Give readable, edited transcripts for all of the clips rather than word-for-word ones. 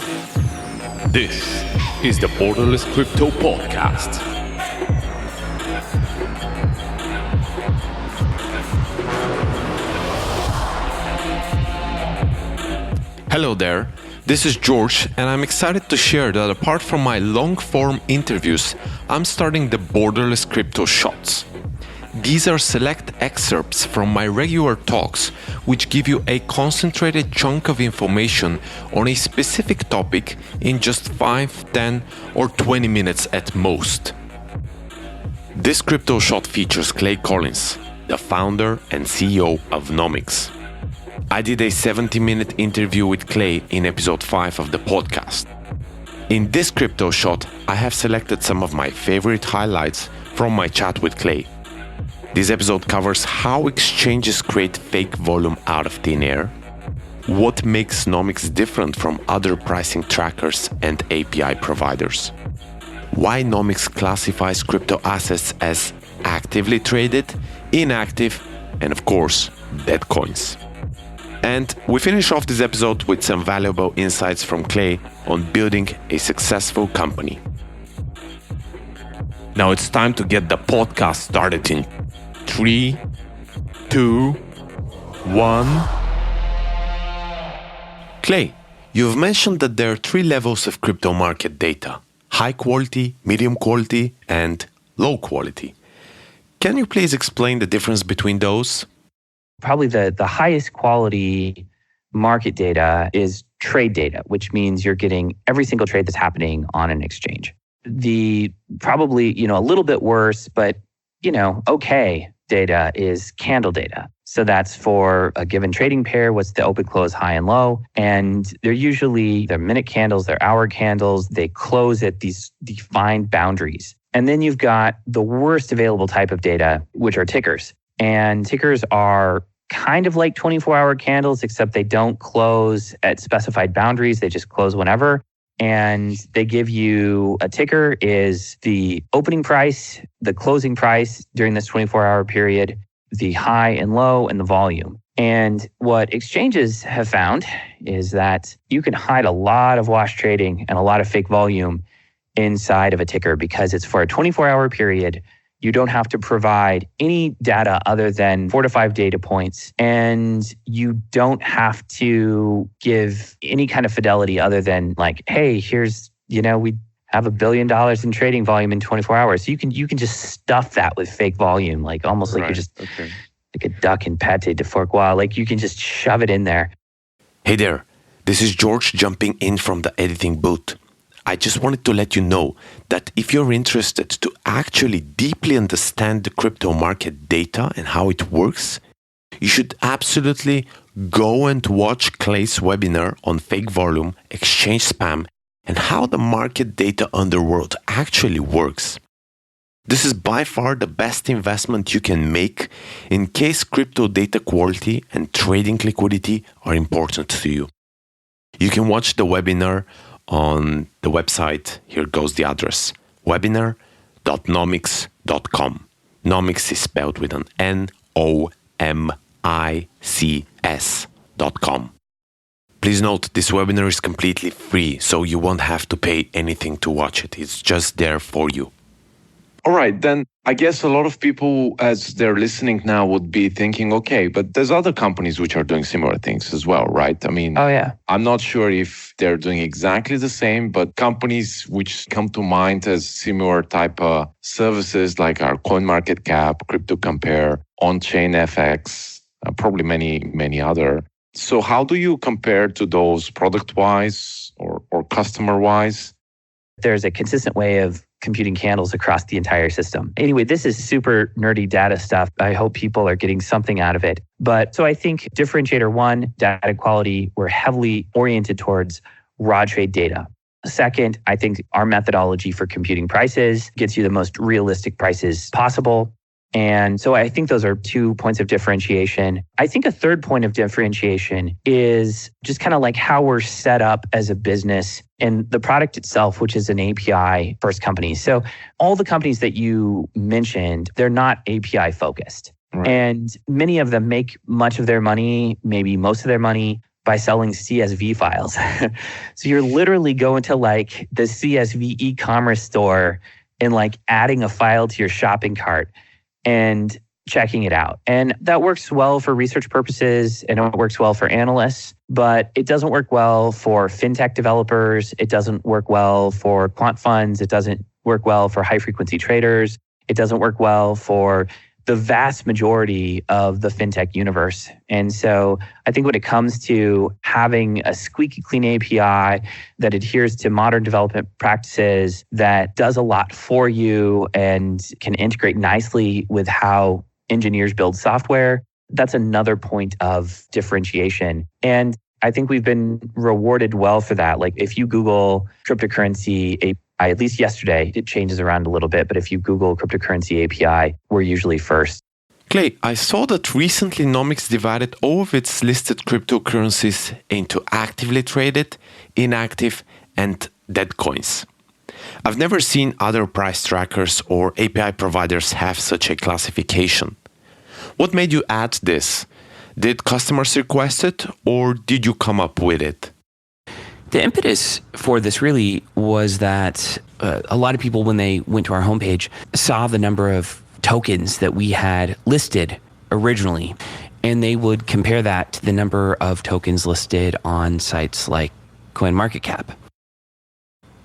This is the Borderless Crypto Podcast. Hello there, this is George, and I'm excited to share that apart from my long-form interviews, I'm starting the Borderless Crypto Shots. These are select excerpts from my regular talks, which give you a concentrated chunk of information on a specific topic in just 5, 10, or 20 minutes at most. This crypto shot features Clay Collins, the founder and CEO of Nomics. I did a 70-minute interview with Clay in episode 5 of the podcast. In this crypto shot, I have selected some of my favorite highlights from my chat with Clay. This episode covers how exchanges create fake volume out of thin air, what makes Nomics different from other pricing trackers and API providers, why Nomics classifies crypto assets as actively traded, inactive, and of course, dead coins. And we finish off this episode with some valuable insights from Clay on building a successful company. Now it's time to get the podcast started in 3, 2, 1. Clay, you've mentioned that there are 3 levels of crypto market data: high quality, medium quality, and low quality. Can you please explain the difference between those? Probably the highest quality market data is trade data, which means you're getting every single trade that's happening on an exchange. The probably, a little bit worse, but, okay data is candle data. So that's for a given trading pair, what's the open, close, high, and low. And they're minute candles, they're hour candles. They close at these defined boundaries. And then you've got the worst available type of data, which are tickers. And tickers are kind of like 24-hour candles, except they don't close at specified boundaries. They just close whenever. And they give you a ticker is the opening price, the closing price during this 24-hour period, the high and low, and the volume. And what exchanges have found is that you can hide a lot of wash trading and a lot of fake volume inside of a ticker because it's for a 24-hour period. You don't have to provide any data other than 4 to 5 data points. And you don't have to give any kind of fidelity other than like, hey, here's, we have $1 billion in trading volume in 24 hours. So you can just stuff that with fake volume, like almost like you're just like a duck in pate de fourquois. Like you can just shove it in there. Hey there, this is George jumping in from the editing booth. I just wanted to let you know that if you're interested to actually deeply understand the crypto market data and how it works, you should absolutely go and watch Clay's webinar on fake volume, exchange spam, and how the market data underworld actually works. This is by far the best investment you can make in case crypto data quality and trading liquidity are important to you. You can watch the webinar on the website. Here goes the address: webinar.nomics.com. Nomics is spelled with an Nomics.com. Please note, this webinar is completely free, so you won't have to pay anything to watch it. It's just there for you. All right, then I guess a lot of people, as they're listening now, would be thinking, okay, but there's other companies which are doing similar things as well, right? I mean, I'm not sure if they're doing exactly the same, but companies which come to mind as similar type of services like our CoinMarketCap, CryptoCompare, On-Chain FX, probably many other. So how do you compare to those product-wise or customer-wise? There's a consistent way of computing candles across the entire system. Anyway, this is super nerdy data stuff. I hope people are getting something out of it. But so I think differentiator 1, data quality, we're heavily oriented towards raw trade data. Second, I think our methodology for computing prices gets you the most realistic prices possible. And so I think those are 2 points of differentiation. I think a third point of differentiation is just kind of like how we're set up as a business and the product itself, which is an API first company. So all the companies that you mentioned, they're not API focused. Right. And many of them make much of their money, maybe most of their money, by selling CSV files. So you're literally going to like the CSV e-commerce store and like adding a file to your shopping cart and checking it out. And that works well for research purposes and it works well for analysts, but it doesn't work well for fintech developers. It doesn't work well for quant funds. It doesn't work well for high frequency traders. It doesn't work well for the vast majority of the fintech universe. And so I think when it comes to having a squeaky clean API that adheres to modern development practices, that does a lot for you and can integrate nicely with how engineers build software, that's another point of differentiation. And I think we've been rewarded well for that. Like if you Google cryptocurrency API, at least yesterday, it changes around a little bit, but if you Google cryptocurrency API, we're usually first. Clay, I saw that recently Nomics divided all of its listed cryptocurrencies into actively traded, inactive, and dead coins. I've never seen other price trackers or API providers have such a classification. What made you add this? Did customers request it, or did you come up with it? The impetus for this really was that a lot of people, when they went to our homepage, saw the number of tokens that we had listed originally, and they would compare that to the number of tokens listed on sites like CoinMarketCap.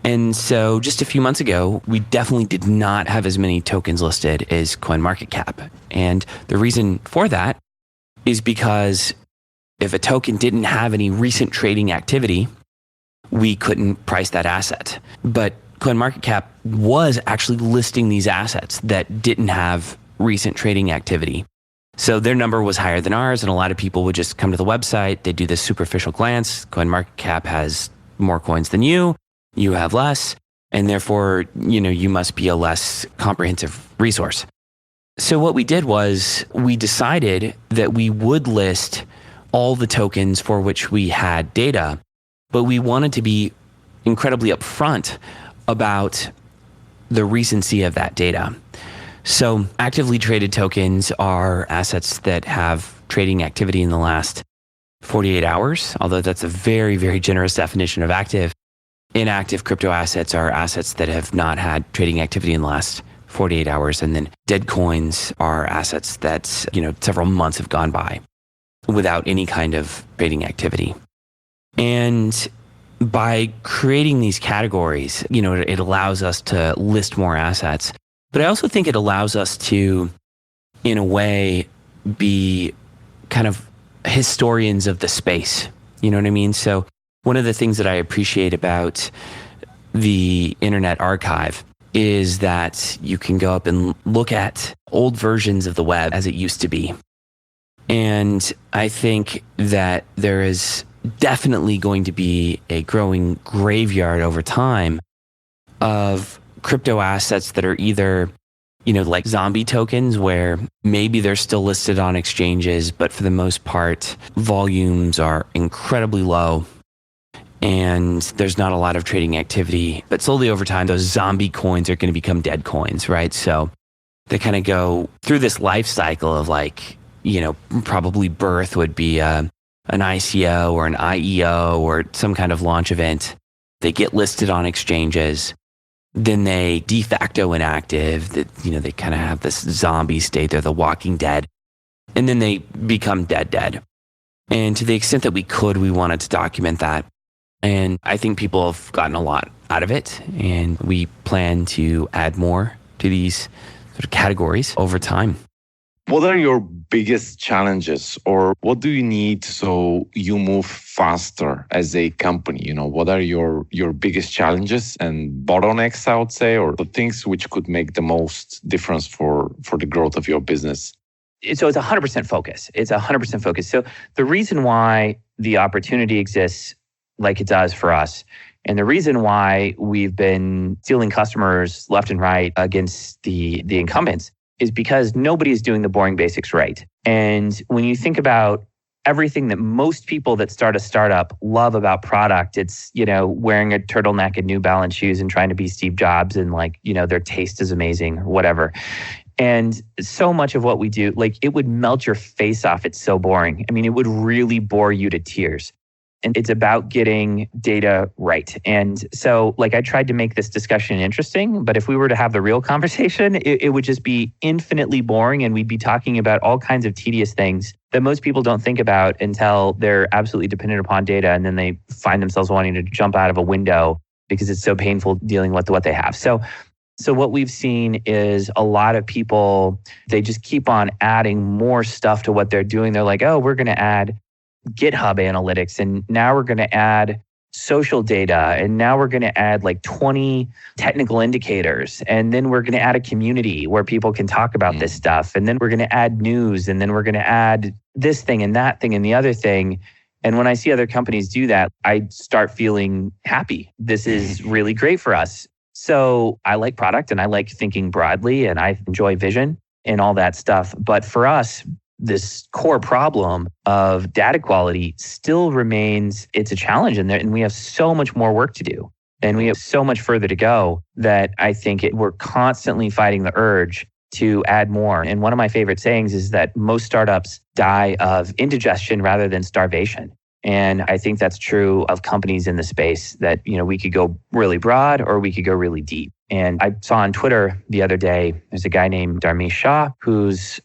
And so just a few months ago, we definitely did not have as many tokens listed as CoinMarketCap. And the reason for that is because if a token didn't have any recent trading activity, we couldn't price that asset. But CoinMarketCap was actually listing these assets that didn't have recent trading activity. So their number was higher than ours, and a lot of people would just come to the website, they'd do this superficial glance. CoinMarketCap has more coins than you have less, and therefore, you must be a less comprehensive resource. So what we did was we decided that we would list all the tokens for which we had data, but we wanted to be incredibly upfront about the recency of that data. So actively traded tokens are assets that have trading activity in the last 48 hours, although that's a very, very generous definition of active. Inactive crypto assets are assets that have not had trading activity in the last 48 hours. And then dead coins are assets that, several months have gone by without any kind of trading activity. And by creating these categories, it allows us to list more assets. But I also think it allows us to, in a way, be kind of historians of the space. You know what I mean? So one of the things that I appreciate about the Internet Archive is that you can go up and look at old versions of the web as it used to be. And I think that there is definitely going to be a growing graveyard over time of crypto assets that are either, like zombie tokens, where maybe they're still listed on exchanges, but for the most part, volumes are incredibly low and there's not a lot of trading activity. But slowly over time, those zombie coins are going to become dead coins, right? So they kind of go through this life cycle of probably birth would be an ICO or an IEO or some kind of launch event. They get listed on exchanges. Then they de facto inactive. That they kind of have this zombie state. They're the Walking Dead, and then they become dead. And to the extent that we could, we wanted to document that. And I think people have gotten a lot out of it, and we plan to add more to these sort of categories over time. What are your biggest challenges, or what do you need so you move faster as a company? What are your biggest challenges and bottlenecks, I would say, or the things which could make the most difference for the growth of your business? So it's 100% focus. It's 100% focus. So the reason why the opportunity exists like it does for us, and the reason why we've been stealing customers left and right against the incumbents, is because nobody is doing the boring basics right. And when you think about everything that most people that start a startup love about product, it's, wearing a turtleneck and New Balance shoes and trying to be Steve Jobs and their taste is amazing or whatever. And so much of what we do, it would melt your face off. It's so boring. I mean, it would really bore you to tears. And it's about getting data right. And so I tried to make this discussion interesting, but if we were to have the real conversation, it would just be infinitely boring. And we'd be talking about all kinds of tedious things that most people don't think about until they're absolutely dependent upon data. And then they find themselves wanting to jump out of a window because it's so painful dealing with what they have. So what we've seen is a lot of people, they just keep on adding more stuff to what they're doing. They're like, oh, we're going to add GitHub analytics, and now we're going to add social data, and now we're going to add 20 technical indicators, and then we're going to add a community where people can talk about this stuff, and then we're going to add news, and then we're going to add this thing and that thing and the other thing. And when I see other companies do that, I start feeling happy. This is really great for us. So I like product and I like thinking broadly and I enjoy vision and all that stuff. But for us, this core problem of data quality still remains, it's a challenge in there, and we have so much more work to do. And we have so much further to go that I think we're constantly fighting the urge to add more. And one of my favorite sayings is that most startups die of indigestion rather than starvation. And I think that's true of companies in the space that, we could go really broad or we could go really deep. And I saw on Twitter the other day, there's a guy named Dharmesh Shah, who's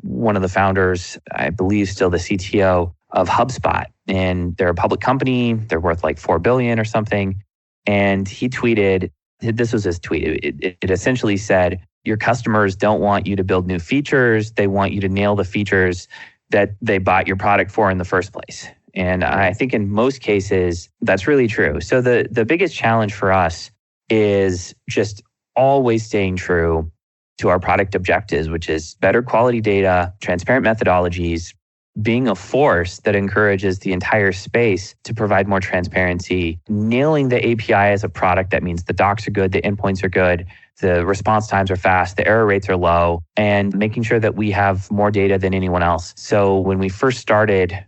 one of the founders, I believe still the CTO of HubSpot. And they're a public company. They're worth $4 billion or something. And he tweeted, this was his tweet. It essentially said, your customers don't want you to build new features. They want you to nail the features that they bought your product for in the first place. And I think in most cases, that's really true. So the biggest challenge for us is just always staying true to our product objectives, which is better quality data, transparent methodologies, being a force that encourages the entire space to provide more transparency, nailing the API as a product. That means the docs are good, the endpoints are good, the response times are fast, the error rates are low, and making sure that we have more data than anyone else. So when we first started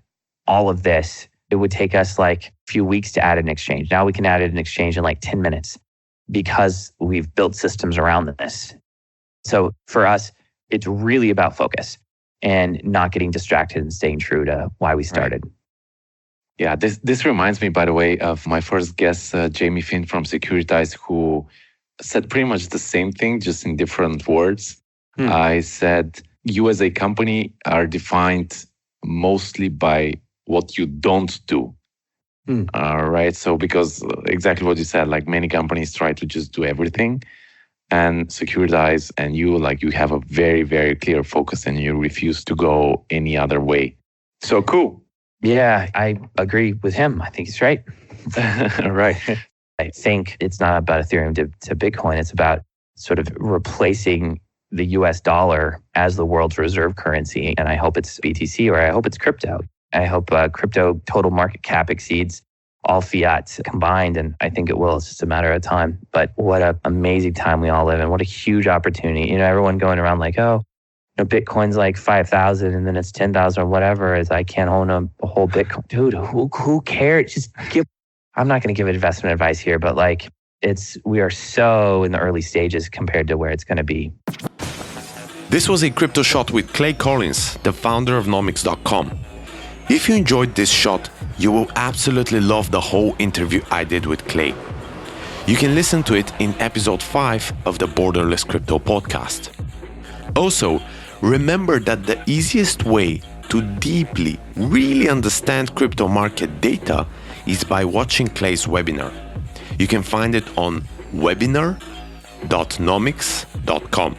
all of this, it would take us a few weeks to add an exchange. Now we can add an exchange in 10 minutes because we've built systems around this. So for us, it's really about focus and not getting distracted and staying true to why we started. Right. Yeah, this reminds me, by the way, of my first guest, Jamie Finn from Securitize, who said pretty much the same thing, just in different words. I said, you as a company are defined mostly by what you don't do. Right? So because exactly what you said, many companies try to just do everything, and Securitize and you have a very, very clear focus and you refuse to go any other way. So cool. Yeah, I agree with him. I think he's right. Right. I think it's not about Ethereum to Bitcoin. It's about sort of replacing the US dollar as the world's reserve currency. And I hope it's BTC or I hope it's crypto. I hope crypto total market cap exceeds all fiat combined. And I think it will. It's just a matter of time. But what an amazing time we all live in. What a huge opportunity. Everyone going around Bitcoin's 5,000 and then it's 10,000 or whatever. I can't own a whole Bitcoin. Dude, who cares? Just I'm not going to give investment advice here, but we are so in the early stages compared to where it's going to be. This was a Crypto Shot with Clay Collins, the founder of Nomics.com. If you enjoyed this shot, you will absolutely love the whole interview I did with Clay. You can listen to it in episode 5 of the Borderless Crypto podcast. Also, remember that the easiest way to deeply, really understand crypto market data is by watching Clay's webinar. You can find it on webinar.nomics.com.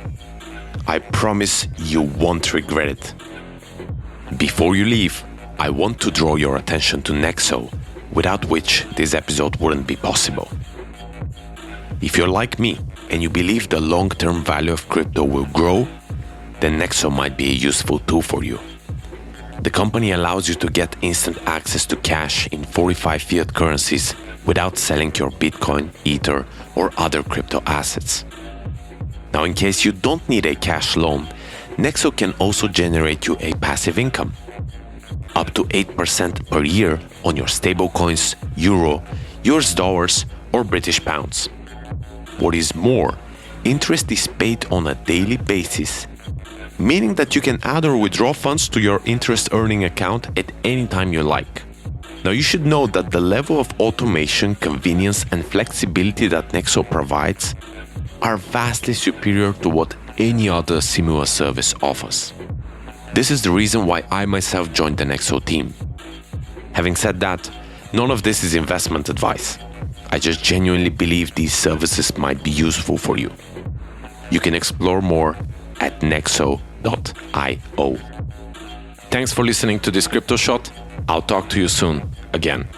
I promise you won't regret it. Before you leave, I want to draw your attention to Nexo, without which this episode wouldn't be possible. If you're like me and you believe the long-term value of crypto will grow, then Nexo might be a useful tool for you. The company allows you to get instant access to cash in 45 fiat currencies without selling your Bitcoin, Ether, or other crypto assets. Now, in case you don't need a cash loan, Nexo can also generate you a passive income, up to 8% per year on your stablecoins, euro, US dollars, or British pounds. What is more, interest is paid on a daily basis, meaning that you can add or withdraw funds to your interest earning account at any time you like. Now, you should know that the level of automation, convenience, and flexibility that Nexo provides are vastly superior to what any other similar service offers. This is the reason why I myself joined the Nexo team. Having said that, none of this is investment advice. I just genuinely believe these services might be useful for you. You can explore more at nexo.io. Thanks for listening to this Crypto Shot. I'll talk to you soon again.